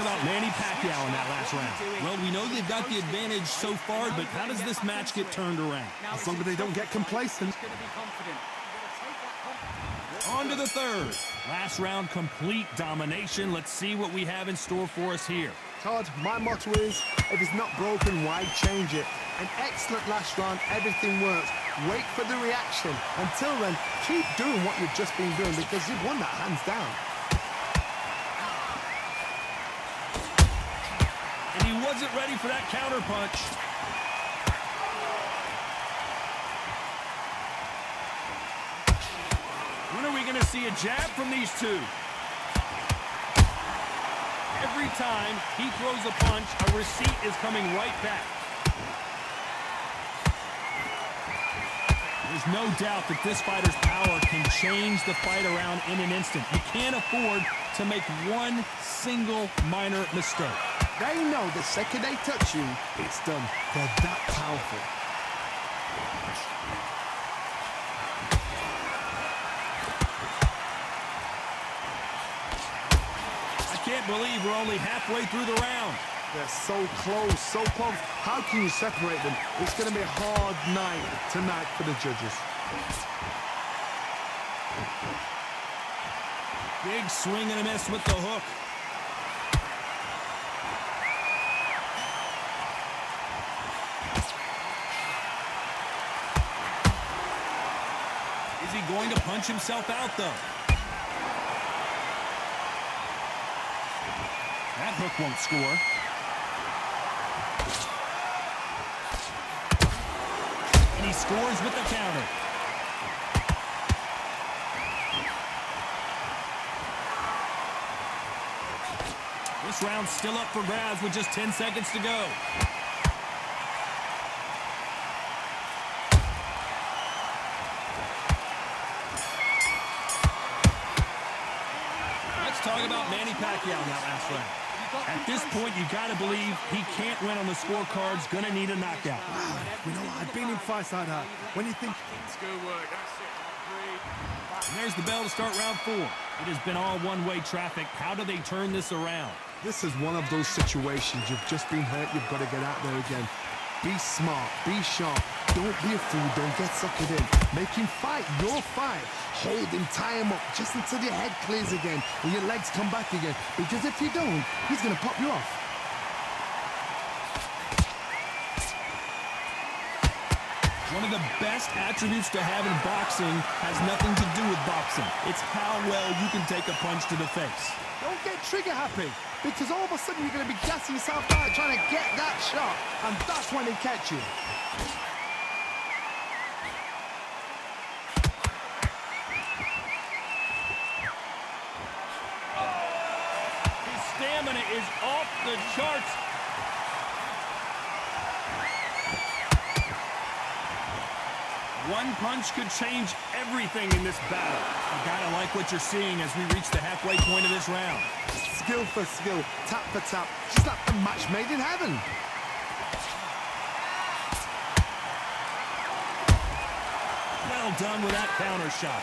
about Manny Pacquiao in that last round. Well, we know they've got the advantage so far, but how does this match get turned around? As long as they don't get complacent. On to the third. Last round, complete domination. Let's see what we have in store for us here. Todd, my motto is, if it's not broken, why change it? An excellent last round, everything works. Wait for the reaction. Until then, keep doing what you've just been doing because you've won that hands down. And he wasn't ready for that counter punch. When are we going to see a jab from these two? Every time he throws a punch, a receipt is coming right back. There's no doubt that this fighter's power can change the fight around in an instant. You can't afford to make one single minor mistake. They know the second they touch you, it's done. They're that powerful. I can't believe we're only halfway through the round. They're so close, so close. How can you separate them? It's going to be a hard night tonight for the judges. Big swing and a miss with the hook. Is he going to punch himself out, though? That hook won't score. And he scores with the counter. This round's still up for grabs with just 10 seconds to go. Let's talk about Manny Pacquiao in that last round. At this point, you got to believe he can't win on the scorecards. Going to need a knockout. You know, I've been in fights like that. When you think... And there's the bell to start round 4. It has been all one-way traffic. How do they turn this around? This is one of those situations. You've just been hurt. You've got to get out there again. Be smart. Be sharp. Don't be a fool. Don't get suckered in. Make him fight your fight. Hold him, tie him up, just until your head clears again and your legs come back again. Because if you don't, he's going to pop you off. One of the best attributes to have in boxing has nothing to do with boxing. It's how well you can take a punch to the face. Don't get trigger happy, because all of a sudden you're going to be gassing yourself out trying to get that shot, and that's when they catch you. His stamina is off the charts. One punch could change everything in this battle. You gotta like what you're seeing as we reach the halfway point of this round. Skill for skill, tap for tap, just like a match made in heaven. Well done with that counter shot.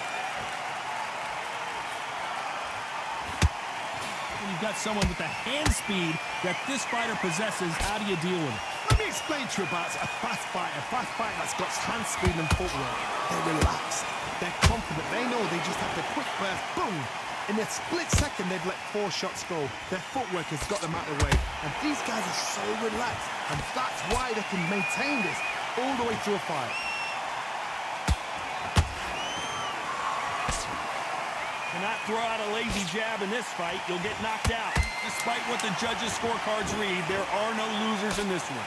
When you've got someone with the hand speed that this fighter possesses, how do you deal with it? Let me explain to you about a fast fighter that's got hand speed and footwork. They're relaxed, they're confident, they know they just have the quick burst, boom! In a split second, they've let 4 shots go. Their footwork has got them out of the way. And these guys are so relaxed, and that's why they can maintain this all the way through a fight. Cannot throw out a lazy jab in this fight. You'll get knocked out. Despite what the judges' scorecards read, there are no losers in this one.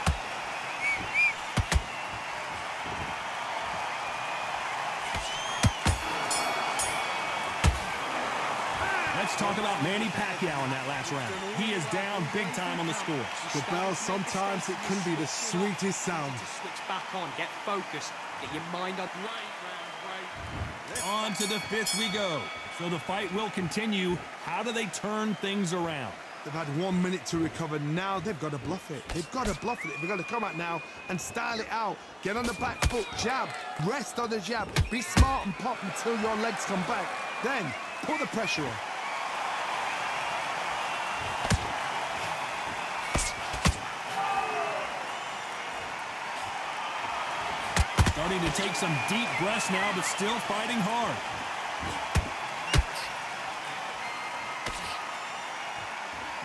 Let's talk about Manny Pacquiao in that last round. He is down big time on the scores. The bell, sometimes it can be the sweetest sound. Switch back on, get focused, get your mind on right. On to the 5th we go. So the fight will continue. How do they turn things around? They've had 1 minute to recover. Now they've got to bluff it. They've got to bluff it. They've got to come out now and style it out. Get on the back foot, jab, rest on the jab. Be smart and pop until your legs come back. Then put the pressure on. Starting to take some deep breaths now, but still fighting hard.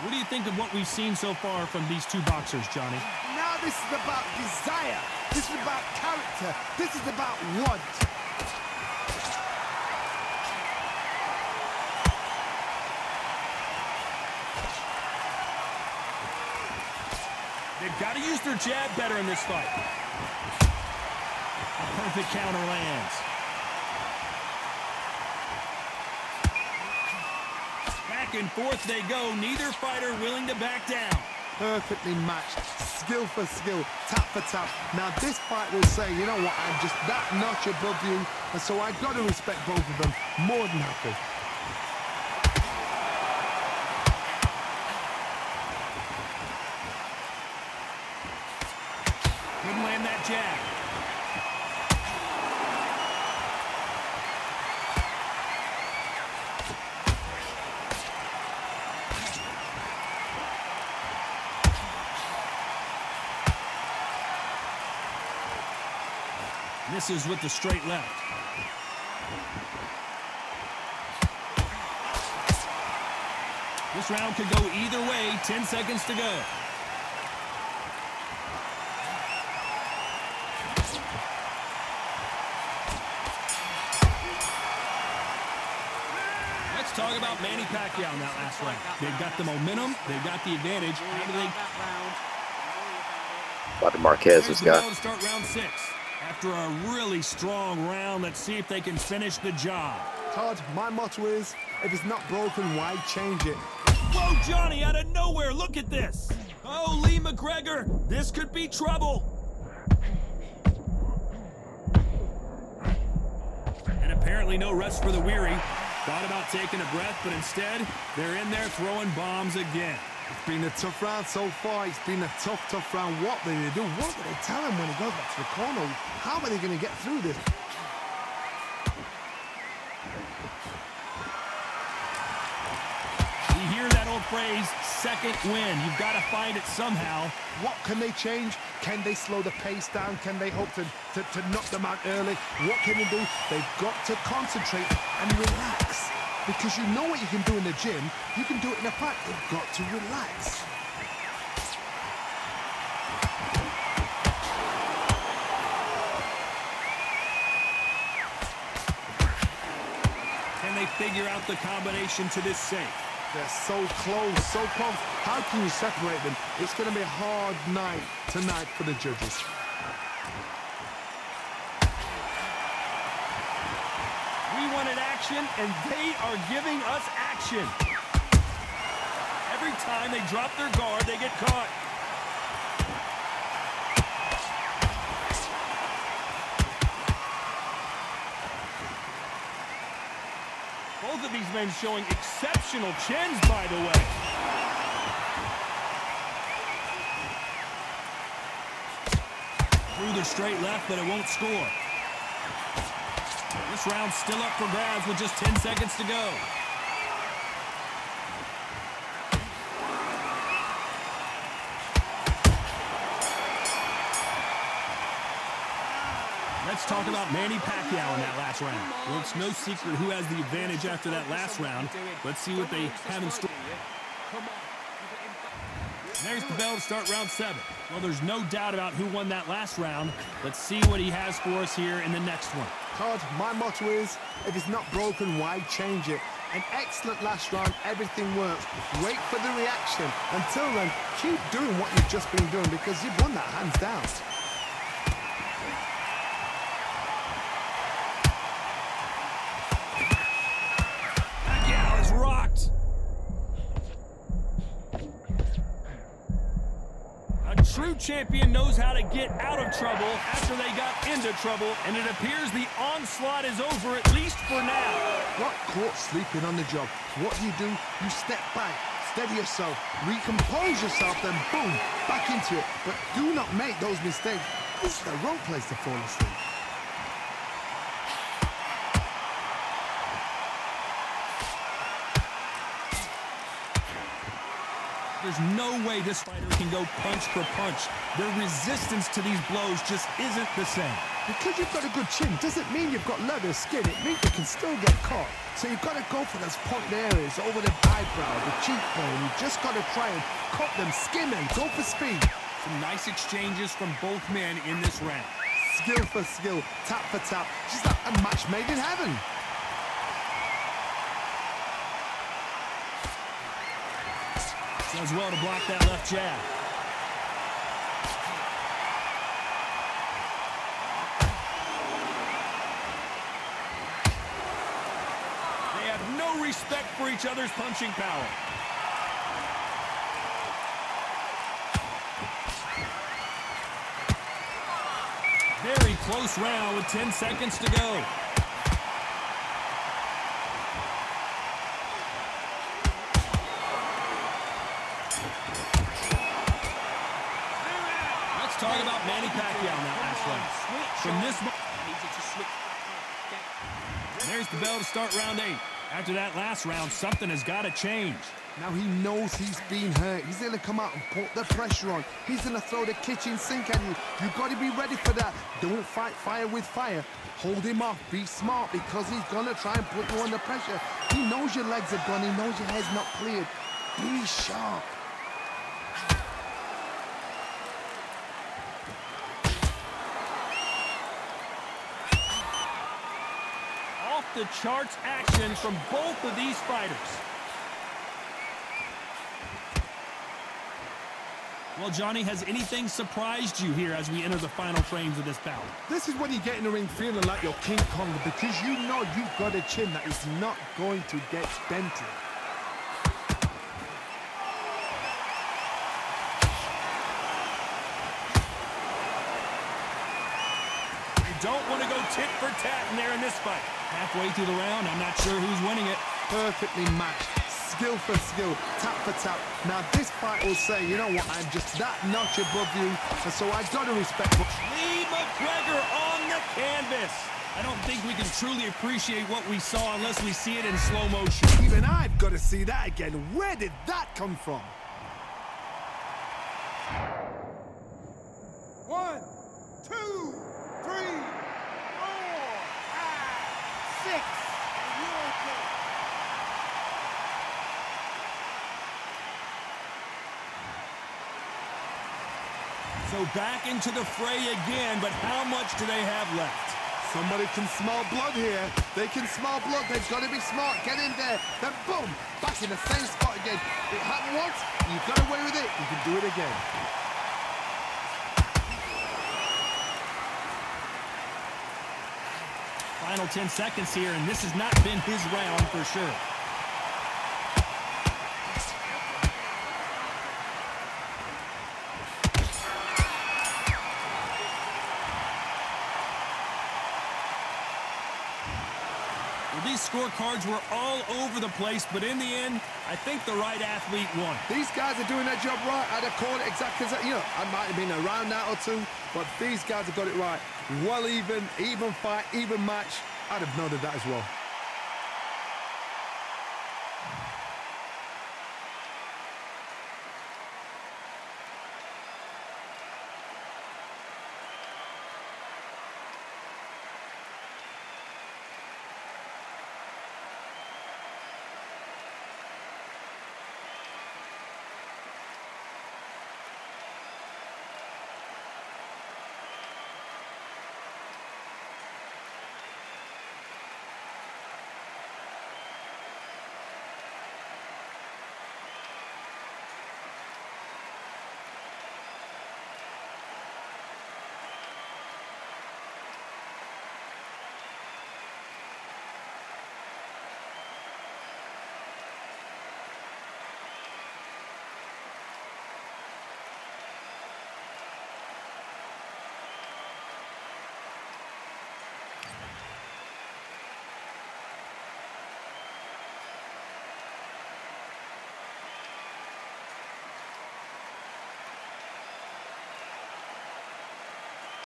What do you think of what we've seen so far from these two boxers, Johnny? Now this is about desire. This is about character. This is about want. They've got to use their jab better in this fight. A perfect counter lands. Back and forth they go. Neither fighter willing to back down. Perfectly matched. Skill for skill. Tap for tap. Now this fight will say, you know what, I'm just that notch above you. And so I've got to respect both of them. More than happy. Couldn't land that jab. Misses with the straight left. This round could go either way. 10 seconds to go. Let's talk about Manny Pacquiao in that last round. They've got the momentum. They've got the advantage. How do they... Bobby Marquez has got. Start round 6. After a really strong round, let's see if they can finish the job. Todd, my motto is, if it's not broken, why change it? Whoa, Johnny, out of nowhere, look at this. Oh, Lee McGregor, this could be trouble. And apparently no rest for the weary. Thought about taking a breath, but instead, they're in there throwing bombs again. It's been a tough round so far. It's been a tough round. What do they do? What do they tell him when he goes back to the corner? How are they going to get through this? You hear that old phrase, second win. You've got to find it somehow. What can they change? Can they slow the pace down? Can they hope to knock them out early? What can they do? They've got to concentrate and relax. Because you know what you can do in the gym, you can do it in a fight. You've got to relax. Can they figure out the combination to this safe? They're so close, so close. How can you separate them? It's going to be a hard night tonight for the judges. We wanted action, and they are giving us action. Every time they drop their guard, they get caught. Both of these men showing exceptional chins, by the way. Through the straight left, but it won't score. This round's still up for grabs with just 10 seconds to go. Let's talk about Manny Pacquiao in that last round. Well, it's no secret who has the advantage after that last round. Let's see what they have in store. There's the bell to start round 7. Well, there's no doubt about who won that last round. Let's see what he has for us here in the next one. Todd, my motto is, if it's not broken, why change it? An excellent last round, everything works. Wait for the reaction. Until then, keep doing what you've just been doing because you've won that hands down. Pacquiao is rocked. A true champion knows how to get out of trouble after they got into trouble, and it appears the onslaught is over, at least for now. Not caught sleeping on the job. What do? You step back, steady yourself, recompose yourself, then boom, back into it. But do not make those mistakes. This is the wrong place to fall asleep. There's no way this fighter can go punch for punch. Their resistance to these blows just isn't the same. Because you've got a good chin doesn't mean you've got leather skin. It means you can still get caught. So you've got to go for those point areas over the eyebrow, the cheekbone. You've just got to try and cut them, skim them, go for speed. Some nice exchanges from both men in this round. Skill for skill, tap for tap. Just like a match made in heaven. Does well to block that left jab. They have no respect for each other's punching power. Very close round with 10 seconds to go. Let's talk about Manny Pacquiao in that last round. From this Needed to switch. there's the bell to start round 8. After that last round, something has got to change. Now he knows he's been hurt. He's going to come out and put the pressure on. He's going to throw the kitchen sink at you. You've got to be ready for that. Don't fight fire with fire. Hold him off. Be smart because he's going to try and put you under pressure. He knows your legs are gone. He knows your head's not cleared. Be sharp. Off the charts action from both of these fighters. Well, Johnny, has anything surprised you here as we enter the final frames of this bout? This is when you get in the ring feeling like you're King Kong because you know you've got a chin that is not going to get dented. You don't want to go tit for tat in there in this fight. Halfway through the round, I'm not sure who's winning it. Perfectly matched. Skill for skill, tap for tap. Now this fight will say, you know what, I'm just that notch above you, and so I got to respect. Lee McGregor on the canvas. I don't think we can truly appreciate what we saw unless we see it in slow motion. Even I've got to see that again. Where did that come from? 1, 2, 3, 4, 5, 6. And you're okay. So back into the fray again, but how much do they have left? Somebody can smell blood here. They can smell blood. They've got to be smart. Get in there. Then boom, back in the same spot again. It happened once. You got away with it. You can do it again. Final 10 seconds here, and this has not been his round for sure. Well, these scorecards were all over the place, but in the end, I think the right athlete won. These guys are doing their job right. I'd have called it exactly as that. You know, I might have been a round out or two, but these guys have got it right. Well even fight, even match. I'd have noted that as well.